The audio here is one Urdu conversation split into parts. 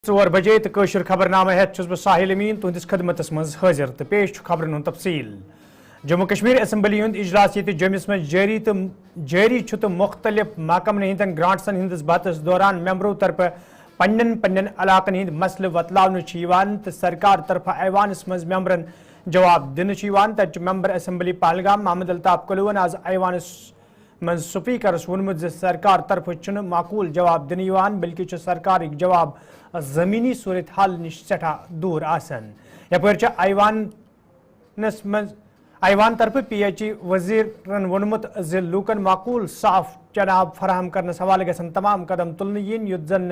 4 بجے تو قشر خبرنامہ ہیت چھس بہ ساحل امین تہندس خدمتس مز حاضر تو پیش خبرن ہند تفصیل جموں کشمیر اسمبلی ہند اجلاس یہ جمس مز جاری تو مختلف محکمن ہندن گرانٹسن ہندس بحث دوران ممبرو طرف پنن علاقن ہند مسل وتلاون تو سرکار طرف ایوانس مز ممبرن جواب دن تت ممبر اسمبلی پہلگام محمد الطاف کلون آز ایوانس من سپیکرس ونمت سرکار طرف معقول جواب دن بلکہ سرکار جواب زمینی صورت حال نش سٹھا دور آسان یپر ایوان طرف پی ایچ ای وزیرن ونمت لوکن معقول صاف چناب فراہم کرنس حوالہ گھن تمام قدم تلن یت زن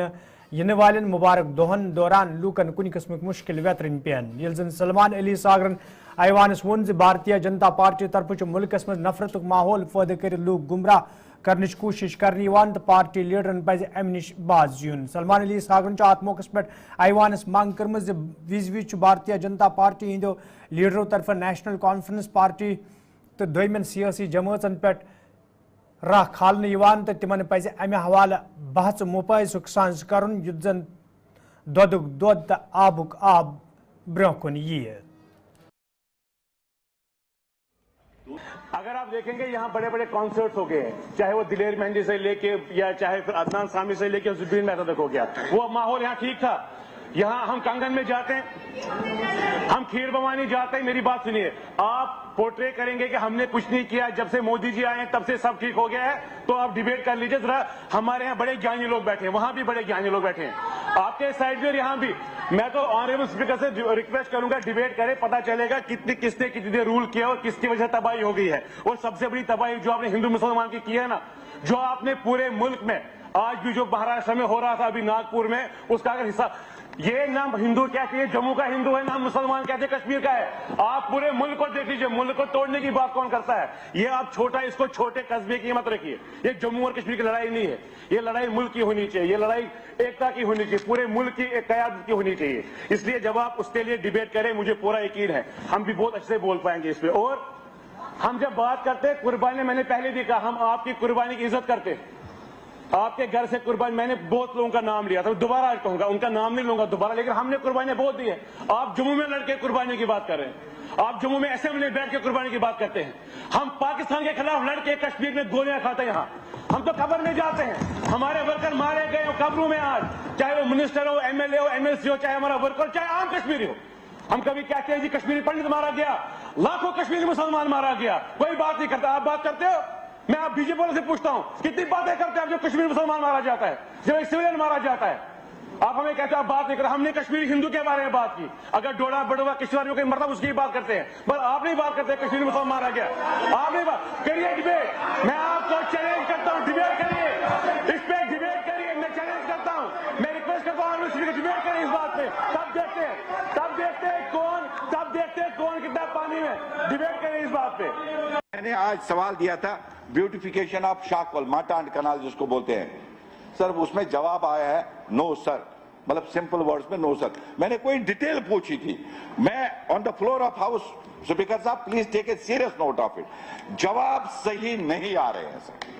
ین والن مبارک دہن دوران لوکن کن قسمک مشکل ویترن پین یل زن Salman Ali ساگرن Evans one Bharatiya Janata party طرف ملکس مز نفرت ماحول پید کر لوگ گمراہ کرنچ کوشش کرنے تو پارٹی لیڈرن پز ام نش باز یون سلمان علی ساگرن ات موقع پہ ایوانس مانگ کرم وز بھارتیہ جنتا پارٹی ہندو لیڈرو طرف نیشنل کانفرنس پارٹی تو دمن سیاسی جماعتن پہ راہ کھالنے تو تمن پز امہ حوالہ بحث مباحثک سانز کرن یت زن دودک دود تو آبک آب برہ کن یہ اگر آپ دیکھیں گے یہاں بڑے بڑے کانسرٹس ہو گئے ہیں، چاہے وہ دلیر مہندی سے لے کے یا چاہے پھر عدنان سامی سے لے کے زبین مہتا تک ہو گیا، وہ ماحول یہاں ٹھیک تھا. یہاں ہم کنگن میں جاتے ہیں، ہم کھیر بوانی جاتے ہیں. میری بات سنیے، آپ پورٹرے کریں گے کہ ہم نے کچھ نہیں کیا، جب سے مودی جی آئے ہیں تب سے سب ٹھیک ہو گیا ہے، تو آپ ڈیبیٹ کر لیجئے ذرا. ہمارے یہاں بڑے گیانی لوگ بیٹھے ہیں، وہاں بھی بڑے گیانی لوگ بیٹھے ہیں، آپ کے سائڈ بھی اور یہاں بھی. میں تو آنریبل اسپیکر سے ریکویسٹ کروں گا ڈیبیٹ کرے، پتا چلے گا کس نے کتنے رول کیا اور کس کی وجہ سے تباہی ہو گئی ہے. اور سب سے بڑی تباہی جو آپ نے ہندو مسلمان کی ہے نا، جو آپ نے پورے ملک میں آج بھی جو مہاراشٹر میں ہو رہا تھا ابھی ناگپور میں، اس کا اگر حصہ یہ نہ ہندو کہتے ہیں جموں کا ہندو ہے، نہ مسلمان کہتے ہیں کشمیر کا ہے. آپ پورے ملک کو دیکھ لیجیے، ملک کو توڑنے کی بات کون کرتا ہے؟ یہ آپ چھوٹا اس کو چھوٹے قصبے کی مت رکھیے. یہ جموں اور کشمیر کی لڑائی نہیں ہے، یہ لڑائی ملک کی ہونی چاہیے، یہ لڑائی ایکتا کی ہونی چاہیے، پورے ملک کی ایک قیادت کی ہونی چاہیے. اس لیے جب آپ اس کے لیے ڈیبیٹ کریں، مجھے پورا یقین ہے ہم بھی بہت اچھے سے بول پائیں گے اس پہ. اور ہم جب بات کرتے ہیں قربانی، میں نے پہلے بھی کہا ہم آپ کی قربانی کی عزت کرتے ہیں. آپ کے گھر سے قربانی، میں نے بہت لوگوں کا نام لیا تھا، دوبارہ آج کہوں گا، ان کا نام نہیں لوں گا دوبارہ، لیکن ہم نے قربانیاں بہت دی ہیں. آپ جموں میں لڑکے قربانی کی بات کر رہے ہیں، آپ جموں میں اسمبلی میں بیٹھ کے قربانی کی بات کرتے ہیں. ہم پاکستان کے خلاف لڑ کے کشمیر میں گولیاں کھاتے ہیں. یہاں ہم تو قبر میں جاتے ہیں، ہمارے ورکر مارے گئے قبروں میں آج، چاہے وہ منسٹر ہو، ایم ایل اے ہو، ایم ایل سی ہو، چاہے ہمارا ورکر، چاہے عام کشمیری ہو. ہم کبھی کہتے ہیں جی کشمیری پنڈت مارا گیا، لاکھوں کشمیری مسلمان مارا گیا، کوئی بات نہیں کرتا. آپ بات کرتے ہو؟ میں آپ بی جے پی والوں سے پوچھتا ہوں کتنی باتیں کرتے ہیں آپ؟ جو کشمیر مسلمان مارا جاتا ہے، جب ایک سویلین مارا جاتا ہے، آپ ہمیں کہتے ہیں آپ بات نہیں کرتے. ہم نے کشمیری ہندو کے بارے میں بات کی، اگر ڈوڈا بڑوا کشوریوں کے مرتبہ اس کی بات کرتے ہیں، پر آپ نہیں بات کرتے کشمیری مسلمان مارا گیا. آپ نہیں بات کریے ڈیبیٹ. میں آپ کو چیلنج کرتا ہوں، ڈیبیٹ کریے اس پہ، ڈیبیٹ کریے. میں چیلنج کرتا ہوں، میں ریکویسٹ کرتا ہوں ڈیبیٹ کریں اس بات پہ. تب دیکھتے ہیں کون کتنا پانی میں. ڈیبیٹ کریں اس بات پہ. میں نے آج سوال دیا تھا بیوٹیفیکیشن آف شاکول ماٹا اینڈ کنال جس کو بولتے ہیں سر، اس میں جواب آیا ہے نو سر، مطلب سمپل ورڈز میں نو سر. میں نے کوئی ڈیٹیل پوچھی تھی، میں on the floor of house speaker صاحب please take a serious note of it. جواب صحیح نہیں آ رہے ہیں سر.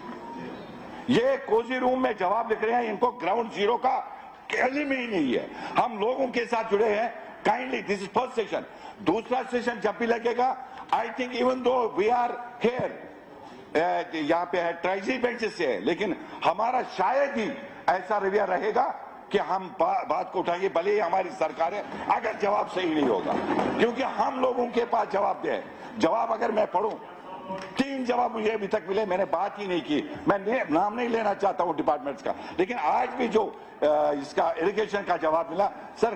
یہ کوزی روم میں جواب لکھ رہے ہیں، ان کو گراؤنڈ زیرو کا علم ہی نہیں ہے. ہم لوگوں کے ساتھ جڑے ہیں. Kindly this is first session. دوسرا سیشن جب بھی لگے گا، I think even though we are here, یہاں پہ ہے ٹرائزی بینچز سے ہے، لیکن ہمارا شاید ہی ایسا رویہ رہے گا کہ ہم بات کو اٹھائیں گے بھلے ہی ہماری سرکار ہے، اگر جواب صحیح نہیں ہوگا. کیونکہ ہم لوگوں کے پاس جواب دے. جواب اگر میں پڑھوں، 3 جواب مجھے ابھی تک ملے، میں نے بات ہی نہیں کی. میں نام نہیں لینا چاہتا ہوں ڈپارٹمنٹس کا، لیکن آج بھی جو اس کا اریگیشن کا جواب ملا سر،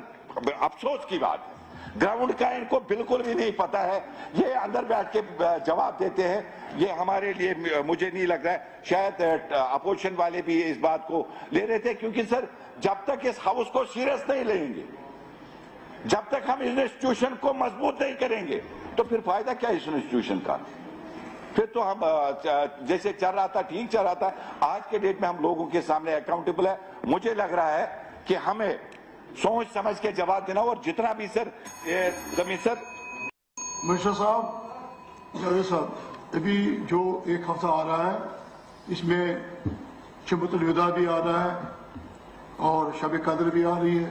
افسوس کی بات ہے. گراؤنڈ کا ان کو بالکل بھی نہیں پتا ہے. یہ اندر بیٹھ کے جواب دیتے ہیں. یہ ہمارے لیے مجھے نہیں لگ رہا ہے، شاید اپوزیشن والے بھی اس بات کو لے رہے تھے. کیونکہ سر جب تک اس ہاؤس کو سیریس نہیں لیں گے، جب تک ہم انسٹیٹیوشن کو مضبوط نہیں کریں گے، تو پھر فائدہ کیا اس انسٹیٹیوشن کا؟ پھر تو ہم جیسے چل رہا تھا ٹھیک چل رہا تھا. آج کے ڈیٹ میں ہم لوگوں کے سامنے اکاؤنٹیبل ہے. مجھے لگ رہا ہے کہ ہمیں سوچ سمجھ کے جواب دینا. اور جتنا بھی سر زمین سر منشا صاحب، جاوید صاحب، ابھی جو ایک ہفتہ آ رہا ہے اس میں شبۃ الوداع بھی آ رہا ہے اور شب قدر بھی آ رہی ہے.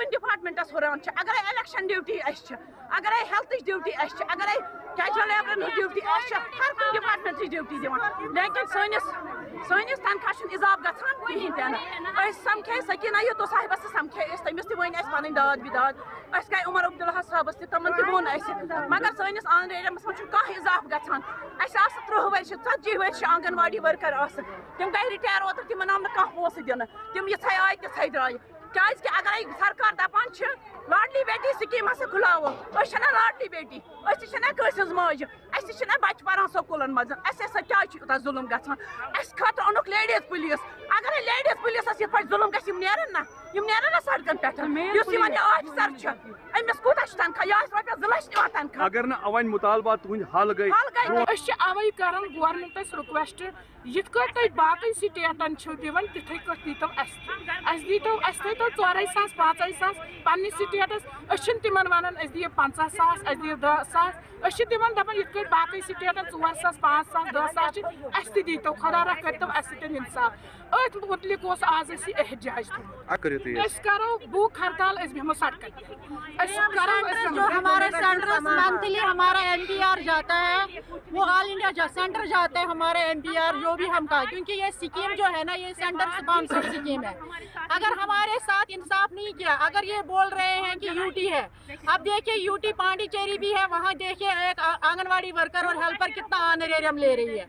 کن ڈپارٹمنٹس ہُران اگر الیکشن ڈیوٹی اگر ہیلتھ ڈیوٹی اگر کیجول لیبرن ڈیوٹی ہر کن ڈپارٹمنٹ ڈیوٹی دِوان لیکن سٲنِس تنخواہ چھُنہٕ اضافہٕ گژھان کِہیٖنۍ تہِ نہٕ أسۍ سمکھے سکیٖنہ یوٗتو صاحبس تہِ سمکھے أسۍ تٔمِس تہِ ؤنۍ اَسہِ پنٕنۍ داد بداد أسۍ گٔے عمر عبداللہ صٲبس تہِ تِمن تہِ ووٚن اَسہِ مگر سٲنِس آن ایریاہس منٛز چھُنہٕ کانٛہہ اضافہٕ گژھان اَسہِ آسہٕ 30 ؤری 40 ؤری چھِ آنگن واڑی ؤرکر آسہٕ تِم گٔے رِٹایر اوترٕ تِمن آو نہٕ کانٛہہ پونٛسہٕ دِنہٕ تِم یِژھے آیہِ تِژھے درٛایہِ کیازِ کہ اگر سرکار دپان چھِ لاڈلی بیٹی سکیٖم ہسا کھُلاوو أسۍ چھِنہ لاڈلی بیٹی أسۍ تہِ چھِنہ کٲنٛسہِ ہٕنٛز ماجہِ اَسہِ تہِ چھِنہ بچہِ پران سکوٗلن منٛز اَسہِ ہسا کیازِ چھُ یوٗتاہ ظُلم گژھان اَسہِ خٲطرٕ اوٚنُکھ لیڈیٖز پُلیٖس اگرے لیڈیٖز پُلیٖسس یِتھ پٲٹھۍ ظُلم گژھِ یِم نیرن نا سڑکن پٮ۪ٹھ یُس یِمن یہِ آفِسر چھُ أمِس کوٗتاہ چھُ تنخواہ یہِ آسہِ رۄپیس 2 لچھ نِوان تنخواہ اگر نہٕ اَوَنۍ مُطالبات تُہٕنٛدۍ حل گٔے أسۍ چھِ اَوَے کران گورمنٹس رِکویسٹ یِتھ کٲٹھۍ تُہۍ باقٕے سٹیٹن چھِو دِوان تِتھٕے کٲٹھۍ دیٖتو اَسہِ تھٲیتو 4,000 5,000 پننِس سٹیٹس أسۍ چھِنہٕ تِمن ونان أسۍ دِیو 50,000 أسۍ دِیو 10,000 أسۍ چھِ تِمن دپان یِتھ کٲٹھۍ باقٕے سٹیٹن 4,000 5,000 10,000 چھِ اَسہِ تہِ دیٖتو خۄدا رحم کٔرتو اَسہِ سۭتۍ انصاف أتھۍ مُتعلق اوس آز اَسہِ یہِ احتجاج تھوٚمُت أسۍ کرو بھوٗک ہڑتال أسۍ بیٚہمو سڑکن جو ہمارے سینٹر منتھلی ہمارا MPR جاتا ہے وہ آل انڈیا سینٹر جاتا ہے ہمارے MPR جو بھی ہم کا کیونکہ یہ اسکیم جو ہے نا یہ سینٹر اسپانسر اسکیم ہے اگر ہمارے ساتھ انصاف نہیں کیا اگر یہ بول رہے ہیں کہ UT ہے اب دیکھیے UT پانڈیچیری بھی ہے وہاں دیکھیے ایک آنگن واڑی ورکر اور ہیلپر کتنا آنریریم لے رہی ہے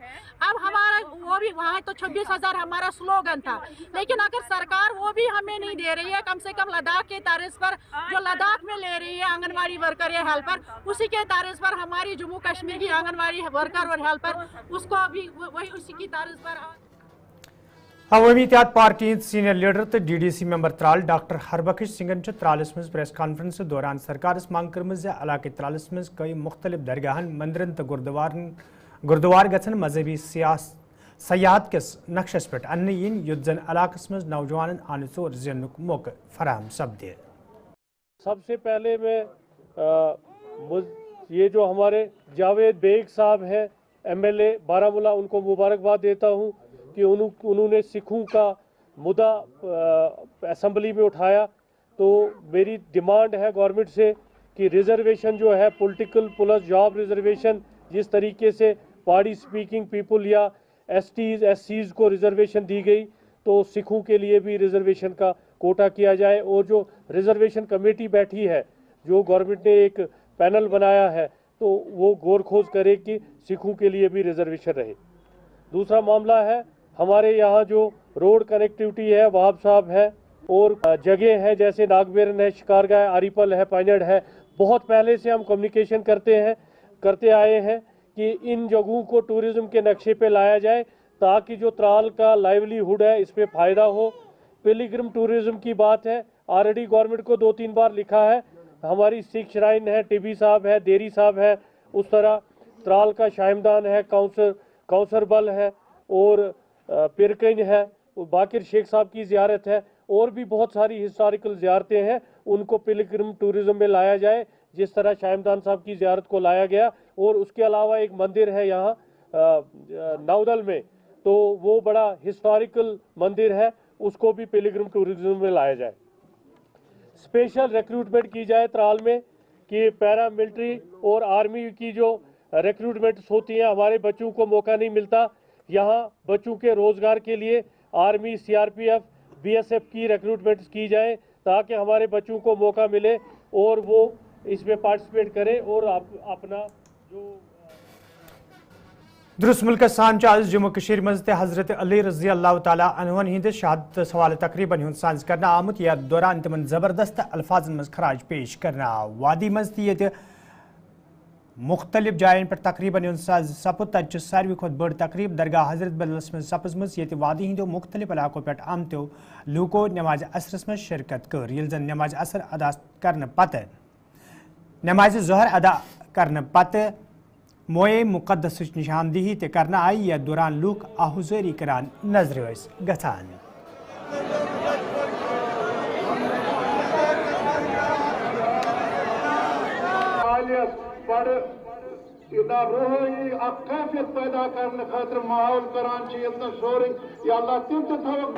اب ہمارا وہ بھی وہاں تو 26,000 ہمارا سلوگن تھا لیکن اگر سرکار وہ بھی ہمیں نہیں دے رہی ہے کم سے کم لداخ کے طرز پر جو لداخ میں لے رہی ہے آنگن واڑی ورکر یا ہیلپر اسی کے طرز پر ہماری جموں کشمیر کی آنگن واڑی ورکر اور ہیلپر اس کو بھی وہی اسی کی طرز پر عوامی اتحاد پارٹی سینئر لیڈر تو DDC ممبر ترال ڈاکٹر ہربخش سنگھن ترالس مز پریس کانفرنس دوران سرکارس منگ کرم علاقہ ترالس مز کئی مختلف درگاہن مندرن تو گردوار گھن مذہبی سیاحت کس نقشس پہ ان یت زن علاقس مز نوجوان آن ثور زینک موقع فراہم سپدے. سب سے پہلے میں یہ جو ہمارے جاوید بیگ صاحب ہیں MLA بارہمولہ ان کو مبارکباد دیتا ہوں کہ انہوں نے سکھوں کا مدعا اسمبلی میں اٹھایا. تو میری ڈیمانڈ ہے گورنمنٹ سے کہ ریزرویشن جو ہے پولیٹیکل پلس جاب ریزرویشن جس طریقے سے پہاڑی اسپیکنگ پیپل یا STs SCs کو ریزرویشن دی گئی تو سکھوں کے لیے بھی ریزرویشن کا کوٹا کیا جائے. اور جو ریزرویشن کمیٹی بیٹھی ہے جو گورنمنٹ نے ایک پینل بنایا ہے تو وہ غور کھوج کرے کہ سکھوں کے لیے بھی ریزرویشن رہے. دوسرا معاملہ ہے ہمارے یہاں جو روڈ کنیکٹیوٹی ہے وہاب صاحب ہے اور جگہ ہیں جیسے ناگبیرن ہے شکارگاہ آریپل ہے پانیڑ ہے بہت پہلے سے ہم کمیونیکیشن کرتے آئے ہیں کہ ان جگہوں کو ٹورزم کے نقشے پہ لایا جائے تاکہ جو ترال کا لائیولی ہوڈ ہے اس پہ فائدہ ہو. پلیگرم ٹورزم کی بات ہے آلریڈی گورنمنٹ کو 2-3 بار لکھا ہے. ہماری سکھ شرائن ہے ٹیبی صاحب ہے دیری صاحب ہے اس طرح ترال کا شاہمدان ہے کونسر بل ہے اور پرکن ہے باقر شیخ صاحب کی زیارت ہے اور بھی بہت ساری ہسٹوریکل زیارتیں ہیں ان کو پلیگرم ٹورزم میں لایا جائے جس طرح شاہمدان صاحب کی زیارت کو لایا گیا. اور اس کے علاوہ ایک مندر ہے یہاں ناودل میں تو وہ بڑا ہسٹوریکل مندر ہے اس کو بھی پلیگرم ٹورزم میں لایا جائے. اسپیشل ریکروٹمنٹ کی جائے ترال میں کہ پیرا ملٹری اور آرمی کی جو ریکروٹمنٹس ہوتی ہیں ہمارے بچوں کو موقع نہیں ملتا. یہاں بچوں کے روزگار کے لیے آرمی CRPF BSF کی ریکروٹمنٹس کی جائیں تاکہ ہمارے بچوں کو موقع ملے اور وہ اس میں پارٹیسپیٹ کریں اور اپنا جو درست ملک سان جموں کشیر مز حضرت علی رضی اللہ تعالیٰ عنہ ہند شہادت سوال تقریباً ہند سانز کرنا آمت یا دوران تمن زبردست الفاظن مز خراج پیش کرنا وادی مز تہ مختلف جائن پر تقریباً ہند ساز سپد تت ساروی کھت بڑ تقریب درگاہ حضرت بلس مز سپزمز یہ وادی ہندو مختلف علاقوں پہ آمتو لوکو نماز عصرس مز شرکت کر یل زن نماز عصر ادا کرنے پتہ نماز ظہر ادا کرنے پتہ موئے مقدس نشاندہی تہ کرنا آئی یا دوران لوک آہوزاری کران نظر ٲسۍ گژھان. یوتاہ روحانی اکھ کیفیت پیدا کرنے خاطر ماحول کران چھ یوتاہ سورُے یا اللہ تم تہ تھوک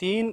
3